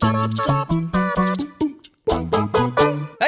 Hey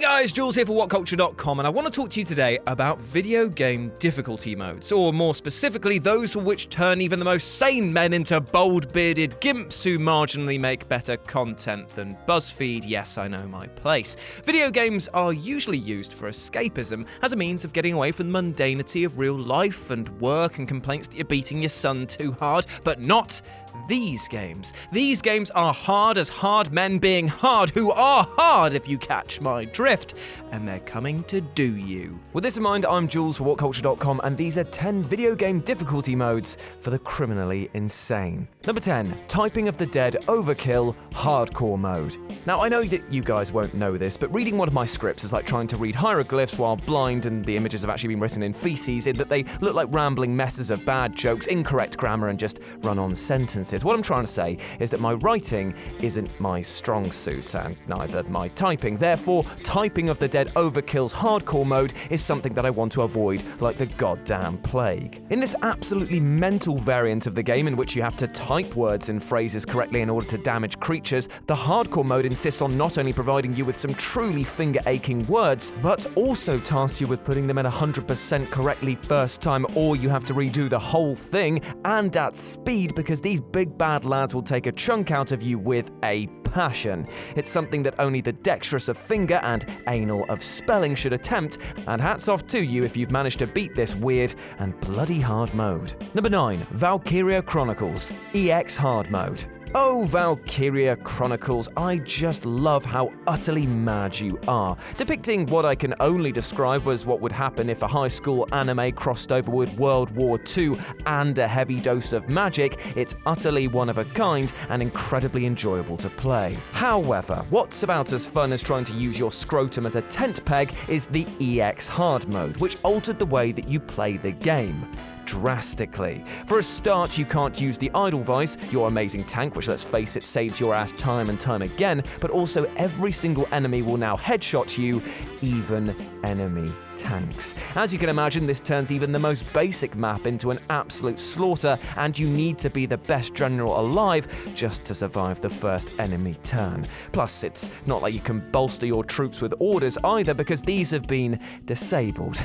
guys, Jules here for WhatCulture.com, and I want to talk to you today about video game difficulty modes, or more specifically, those for which turn even the most sane men into bold-bearded gimps who marginally make better content than BuzzFeed. Yes, I know my place. Video games are usually used for escapism, as a means of getting away from the mundanity of real life and work and complaints that you're beating your son too hard, but not these games. These games are hard as hard men being hard, who are hard if you catch my drift, and they're coming to do you. With this in mind, I'm Jules for WhatCulture.com, and these are 10 video game difficulty modes for the criminally insane. Number 10, Typing of the Dead Overkill Hardcore Mode. Now, I know that you guys won't know this, but reading one of my scripts is like trying to read hieroglyphs while blind and the images have actually been written in feces, in that they look like rambling messes of bad jokes, incorrect grammar, and just run-on sentences. What I'm trying to say is that my writing isn't my strong suit, and neither my typing. Therefore, Typing of the Dead Overkill's hardcore mode is something that I want to avoid like the goddamn plague. In this absolutely mental variant of the game, in which you have to type words and phrases correctly in order to damage creatures, the hardcore mode insists on not only providing you with some truly finger-aching words, but also tasks you with putting them in 100% correctly first time, or you have to redo the whole thing, and at speed, because these big bad lads will take a chunk out of you with a passion. It's something that only the dexterous of finger and anal of spelling should attempt, and hats off to you if you've managed to beat this weird and bloody hard mode. Number 9, Valkyria Chronicles EX Hard Mode. Oh, Valkyria Chronicles, I just love how utterly mad you are. Depicting what I can only describe as what would happen if a high school anime crossed over with World War II and a heavy dose of magic, it's utterly one of a kind and incredibly enjoyable to play. However, what's about as fun as trying to use your scrotum as a tent peg is the EX Hard Mode, which altered the way that you play the game drastically. For a start, you can't use the Edelweiss, your amazing tank, which, let's face it, saves your ass time and time again, but also every single enemy will now headshot you, even enemy tanks. As you can imagine, this turns even the most basic map into an absolute slaughter, and you need to be the best general alive just to survive the first enemy turn. Plus, it's not like you can bolster your troops with orders either, because these have been disabled,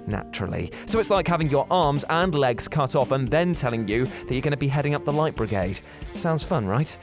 naturally. So it's like having your arms and legs cut off and then telling you that you're going to be heading up the Light Brigade. Sounds fun, right?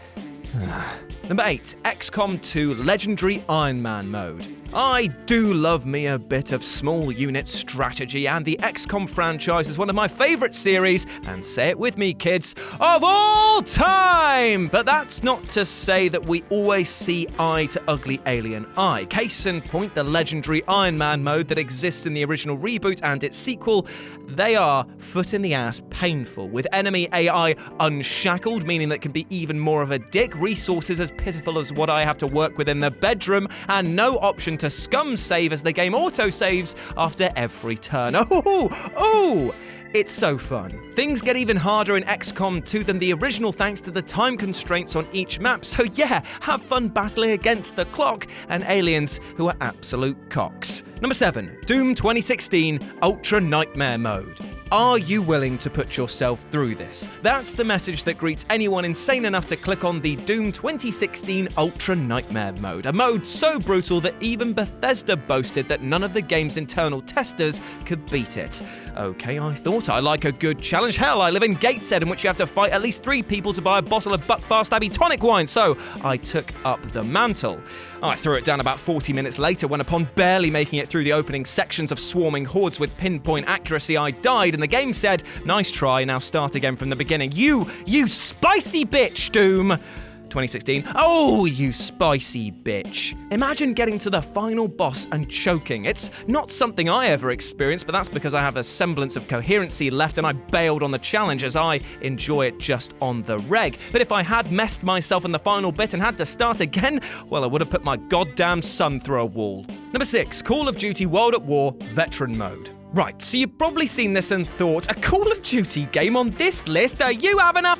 Number 8, XCOM 2 Legendary Iron Man Mode. I do love me a bit of small unit strategy, and the XCOM franchise is one of my favourite series, and say it with me, kids, of all time! But that's not to say that we always see eye to ugly alien eye. Case in point, the legendary Iron Man mode that exists in the original reboot and its sequel, they are foot in the ass painful, with enemy AI unshackled, meaning that it can be even more of a dick, resources as pitiful as what I have to work with in the bedroom, and no option to scum save as the game auto-saves after every turn. Oh! It's so fun. Things get even harder in XCOM 2 than the original thanks to the time constraints on each map, so yeah, have fun battling against the clock and aliens who are absolute cocks. Number 7, Doom 2016 Ultra Nightmare Mode. Are you willing to put yourself through this? That's the message that greets anyone insane enough to click on the Doom 2016 Ultra Nightmare mode, a mode so brutal that even Bethesda boasted that none of the game's internal testers could beat it. Okay, I thought, I like a good challenge. Hell, I live in Gateshead, in which you have to fight at least 3 people to buy a bottle of Buckfast Abbey tonic wine, so I took up the mantle. I threw it down about 40 minutes later when, upon barely making it through the opening sections of swarming hordes with pinpoint accuracy, I died, and the game said, "Nice try, now start again from the beginning. You spicy bitch, Doom!" 2016. Oh, you spicy bitch. Imagine getting to the final boss and choking. It's not something I ever experienced, but that's because I have a semblance of coherency left and I bailed on the challenge, as I enjoy it just on the reg. But if I had messed myself in the final bit and had to start again, well, I would have put my goddamn son through a wall. Number 6, Call of Duty World at War Veteran Mode. Right, so you've probably seen this and thought, a Call of Duty game on this list? Are you having a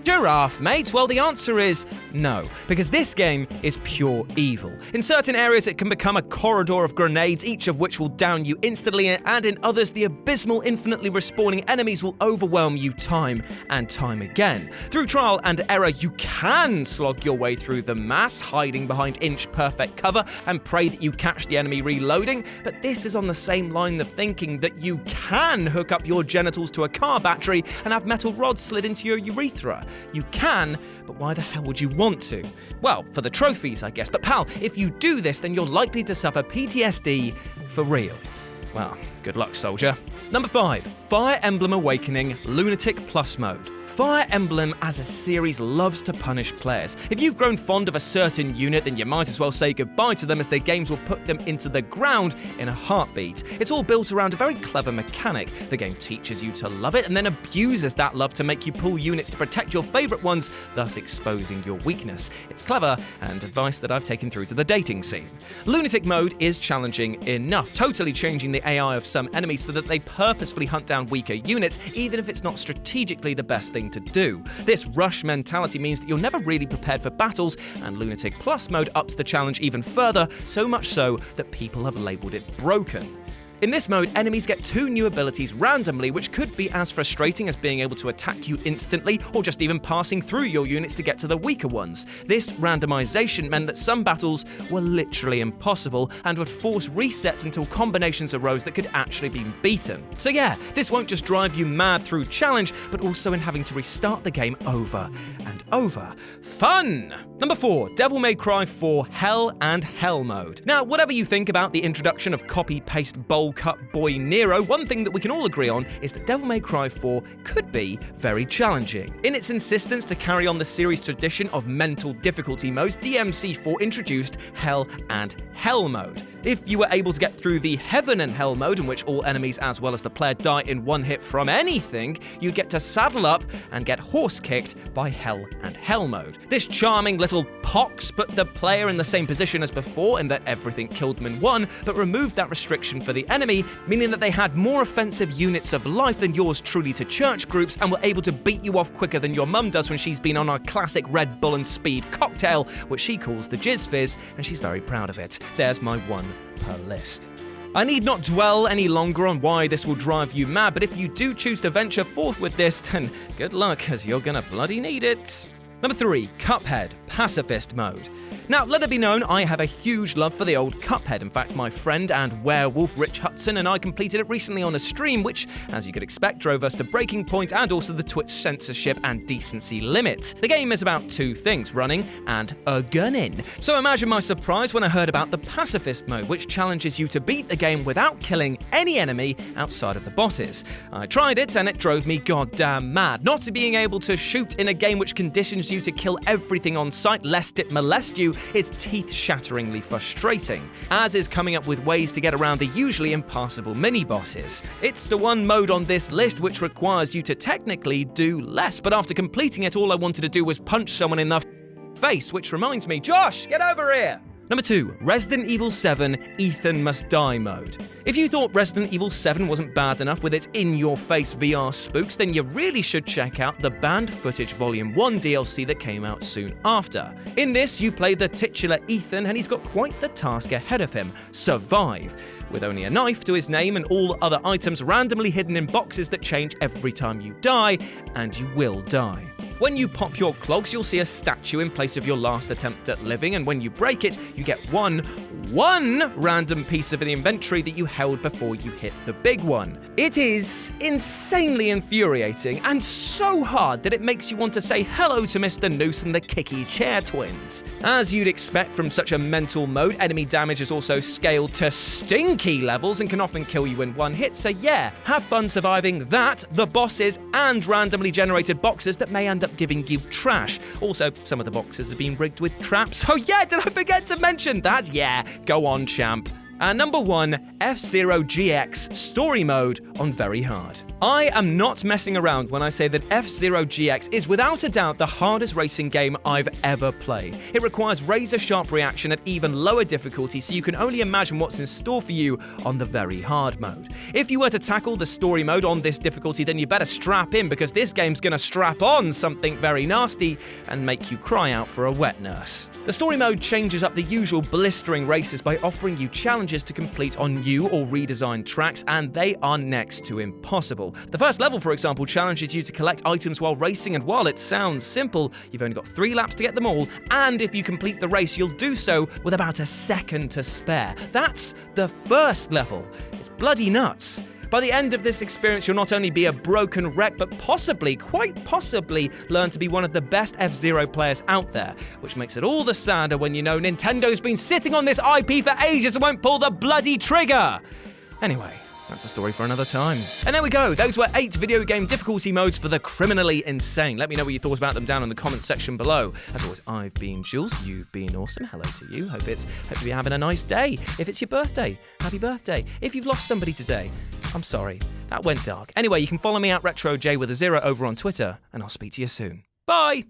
Giraffe, mate? Well, the answer is no, because this game is pure evil. In certain areas, it can become a corridor of grenades, each of which will down you instantly, and in others, the abysmal, infinitely respawning enemies will overwhelm you time and time again. Through trial and error, you can slog your way through the mass, hiding behind inch-perfect cover, and pray that you catch the enemy reloading, but this is on the same line of thinking that you can hook up your genitals to a car battery and have metal rods slid into your urethra. You can, but why the hell would you want to? Well, for the trophies, I guess. But pal, if you do this, then you're likely to suffer PTSD for real. Well, good luck, soldier. Number 5, Fire Emblem Awakening Lunatic Plus Mode. Fire Emblem as a series loves to punish players. If you've grown fond of a certain unit, then you might as well say goodbye to them, as their games will put them into the ground in a heartbeat. It's all built around a very clever mechanic. The game teaches you to love it and then abuses that love to make you pull units to protect your favourite ones, thus exposing your weakness. It's clever and advice that I've taken through to the dating scene. Lunatic mode is challenging enough, totally changing the AI of some enemies so that they purposefully hunt down weaker units, even if it's not strategically the best thing to do. This rush mentality means that you're never really prepared for battles, and Lunatic Plus mode ups the challenge even further, so much so that people have labelled it broken. In this mode, enemies get 2 new abilities randomly, which could be as frustrating as being able to attack you instantly, or just even passing through your units to get to the weaker ones. This randomization meant that some battles were literally impossible and would force resets until combinations arose that could actually be beaten. So yeah, this won't just drive you mad through challenge, but also in having to restart the game over and over. Fun! Number 4, Devil May Cry 4 Hell and Hell mode. Now, whatever you think about the introduction of copy-paste bowl cut boy Nero, one thing that we can all agree on is that Devil May Cry 4 could be very challenging. In its insistence to carry on the series' tradition of mental difficulty modes, DMC4 introduced Hell and Hell mode. If you were able to get through the Heaven and Hell mode, in which all enemies as well as the player die in one hit from anything, you get to saddle up and get horse-kicked by Hell and Hell mode. This charming little pox put the player in the same position as before in that everything killed them in one, but removed that restriction for the enemy, meaning that they had more offensive units of life than yours truly to church groups, and were able to beat you off quicker than your mum does when she's been on our classic Red Bull and Speed cocktail, which she calls the Jizz Fizz, and she's very proud of it. There's my one per list. I need not dwell any longer on why this will drive you mad, but if you do choose to venture forth with this, then good luck, as you're gonna bloody need it. Number 3, Cuphead Pacifist mode. Now, let it be known, I have a huge love for the old Cuphead. In fact, my friend and werewolf Rich Hudson and I completed it recently on a stream, which, as you could expect, drove us to breaking point and also the Twitch censorship and decency limit. The game is about 2 things, running and gunning. So imagine my surprise when I heard about the Pacifist mode, which challenges you to beat the game without killing any enemy outside of the bosses. I tried it and it drove me goddamn mad. Not being able to shoot in a game which conditions you to kill everything on sight lest it molest you is teeth-shatteringly frustrating, as is coming up with ways to get around the usually impassable mini-bosses. It's the one mode on this list which requires you to technically do less, but after completing it, all I wanted to do was punch someone in the face, which reminds me, Josh, get over here! Number 2, Resident Evil 7 Ethan Must Die mode. If you thought Resident Evil 7 wasn't bad enough with its in-your-face VR spooks, then you really should check out the Banned Footage Volume 1 DLC that came out soon after. In this, you play the titular Ethan, and he's got quite the task ahead of him: survive. With only a knife to his name and all other items randomly hidden in boxes that change every time you die, and you will die. When you pop your clogs, you'll see a statue in place of your last attempt at living, and when you break it, you get one random piece of the inventory that you held before you hit the big one. It is insanely infuriating and so hard that it makes you want to say hello to Mr. Noose and the Kicky Chair Twins. As you'd expect from such a mental mode, enemy damage is also scaled to stinky levels and can often kill you in one hit, so yeah, have fun surviving that, the bosses, and randomly generated boxes that may end up giving you trash. Also, some of the boxes have been rigged with traps. Oh yeah, did I forget to mention that? Yeah, go on, champ. And number 1, FZero GX Story Mode on Very Hard. I am not messing around when I say that FZero GX is without a doubt the hardest racing game I've ever played. It requires razor-sharp reaction at even lower difficulty, so you can only imagine what's in store for you on the Very Hard mode. If you were to tackle the story mode on this difficulty, then you better strap in, because this game's gonna strap on something very nasty and make you cry out for a wet nurse. The story mode changes up the usual blistering races by offering you challenges to complete on new or redesigned tracks, and they are next to impossible. The first level, for example, challenges you to collect items while racing, and while it sounds simple, you've only got 3 laps to get them all, and if you complete the race, you'll do so with about a second to spare. That's the first level. It's bloody nuts. By the end of this experience, you'll not only be a broken wreck, but quite possibly, learn to be one of the best F-Zero players out there, which makes it all the sadder when you know Nintendo's been sitting on this IP for ages and won't pull the bloody trigger. Anyway, that's a story for another time. And there we go. Those were 8 video game difficulty modes for the criminally insane. Let me know what you thought about them down in the comments section below. As always, I've been Jules. You've been awesome. Hello to you. Hope you're having a nice day. If it's your birthday, happy birthday. If you've lost somebody today, I'm sorry. That went dark. Anyway, you can follow me at RetroJ with a 0 over on Twitter, and I'll speak to you soon. Bye!